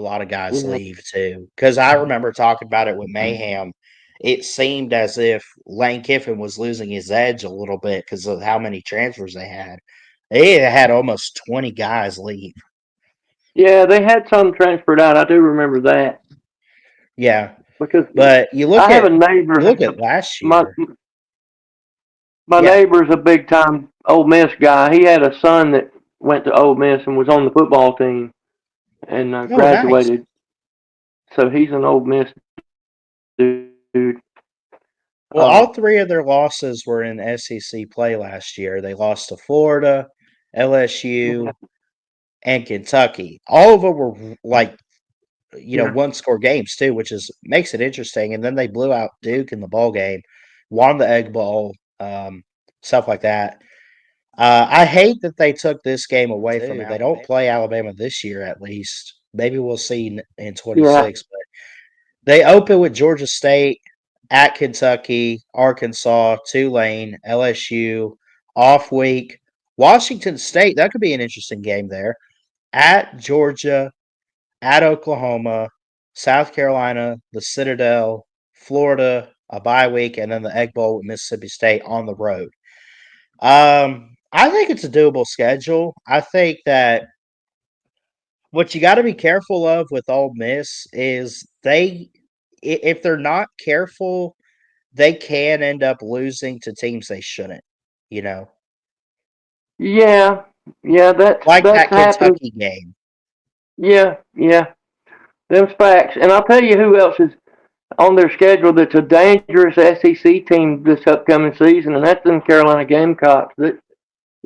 lot of guys You know, leave too. Because I remember talking about it with Mayhem. It seemed as if Lane Kiffin was losing his edge a little bit because of how many transfers they had. They had almost 20 guys leave. yeah, they had some transferred out. I do remember that Yeah, because but you look I have a at neighbor. last My year. my Yeah. neighbor's a big time Ole Miss guy. He had a son that went to Ole Miss and was on the football team and Oh, nice. graduated. So he's an Ole Miss dude. Well, all three of their losses were in SEC play last year. They lost to Florida, LSU, and Kentucky. All of them were like Yeah. one score games too, which is makes it interesting. And then they blew out Duke in the ball game, won the Egg Bowl, stuff like that. I hate that they took this game away from it. They don't play Alabama this year, at least. Maybe we'll see in Yeah. 26. But they open with Georgia State at Kentucky, Arkansas, Tulane, LSU, off week. Washington State, that could be an interesting game there. At Georgia, at Oklahoma, South Carolina, the Citadel, Florida, a bye week, and then the Egg Bowl with Mississippi State on the road. I think it's a doable schedule. I think that what you got to be careful of with Ole Miss is if they're not careful, they can end up losing to teams they shouldn't. You know, Yeah. Yeah. like That's that happened. Kentucky game. Yeah. Yeah. Them's facts. And I'll tell you who else is on their schedule that's a dangerous SEC team this upcoming season, and that's the Carolina Gamecocks. The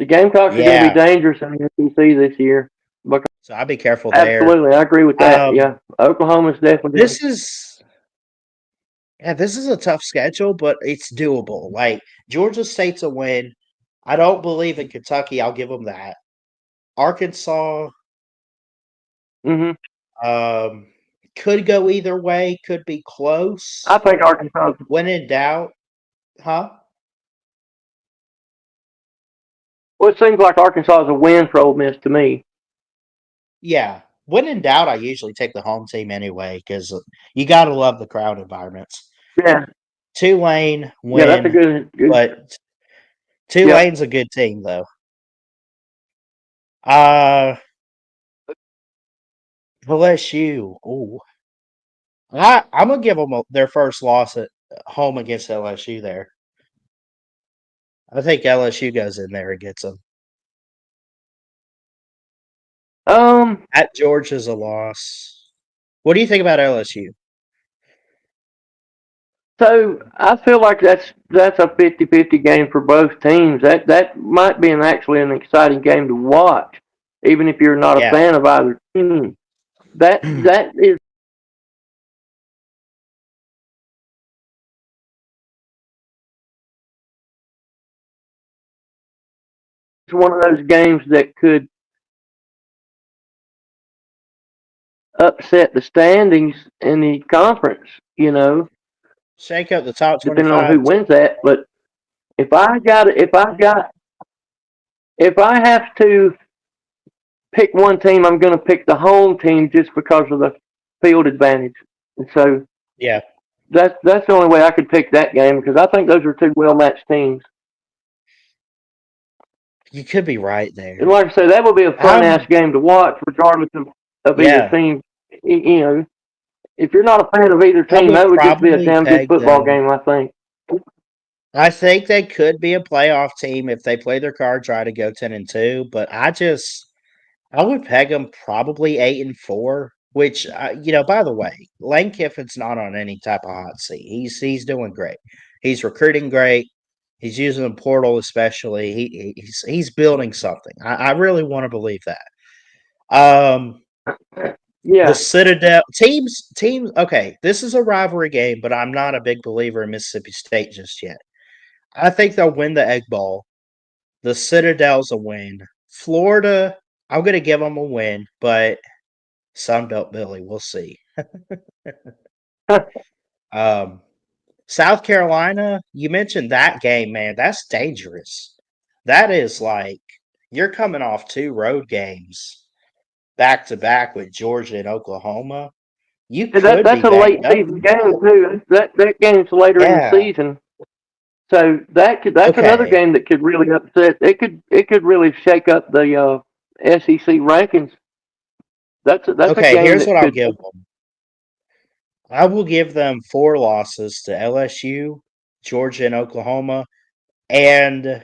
Gamecocks are going to be Yeah, dangerous in the SEC this year. Because so I'll be careful there. absolutely, I agree with that. Um, Yeah, Oklahoma's definitely going to. this is this is a tough schedule, but it's doable. Like Georgia State's a win. I don't believe in Kentucky. I'll give them that. Arkansas Hmm. um, could go either way. Could be I close. think Arkansas. When in doubt, huh? Well, it seems like Arkansas is a win for Ole Miss to me. Yeah. When in doubt, I usually take the home team anyway because you got to love the crowd environments. Yeah, Tulane yeah, that's a win, good. but Yep. Tulane's a good team though. Uh LSU. Oh, I'm gonna give them their first loss at home against LSU. There, I think LSU goes in there and gets them. Um. At Georgia's a loss. What do you think about LSU? So I feel like that's a 50-50 game for both teams. That might be actually an exciting game to watch, even if you're not a Yeah. fan of either team. That is one of those games that could upset the standings in the conference. You know, Shake up the top depending on 25. who wins that. But if I got if I have to pick one team, I'm going to pick the home team just because of the field advantage. And so Yeah, that's the only way I could pick that game because I think those are two well matched teams. you could be right And there. like I say, that would be a fun ass Um, game to watch, regardless of either yeah, team. You know, if you're not a fan of either I team, would that would just be a probably damn good peg football them. game, I think. I think they could be a playoff team if they play their cards right to go 10-2. But I would peg them probably 8-4. Which by the way, Lane Kiffin's not on any type of hot seat. He's doing great. He's recruiting great. He's using the portal especially. He's building something. I really want to believe that. Um, the Yeah. Citadel teams. Okay, this is a rivalry game, but I'm not a big believer in Mississippi State just yet. I think they'll win the Egg Bowl. The Citadel's a win. Florida, I'm going to give them a win, but Sunbelt Billy, we'll see. Um, South Carolina, you mentioned that game, man. That's dangerous. That is like you're coming off two road games. back to back with Georgia and Oklahoma, you That could be that's a banged late up. season game too. That game's later in the Yeah. season, so that's another Okay. game that could really upset. It could really shake up the SEC rankings. That's a Okay. game Here's that what I'll could. give them. I will give them 4 losses to LSU, Georgia, and Oklahoma, and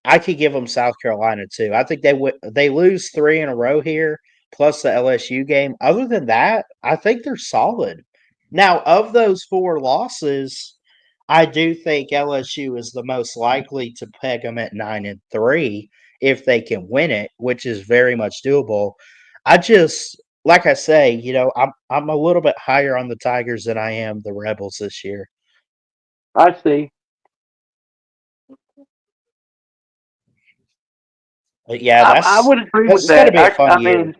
I could give them South Carolina too. I think they lose 3 in a row here, plus the LSU game. Other than that, I think they're solid. Now, of those 4 losses, I do think LSU is the most likely to peg them at 9-3 if they can win it, which is very much doable. I just, like I say, I'm a little bit higher on the Tigers than I am the Rebels this year. I see. But yeah, I would agree with that's going to that. be a fun I mean, year.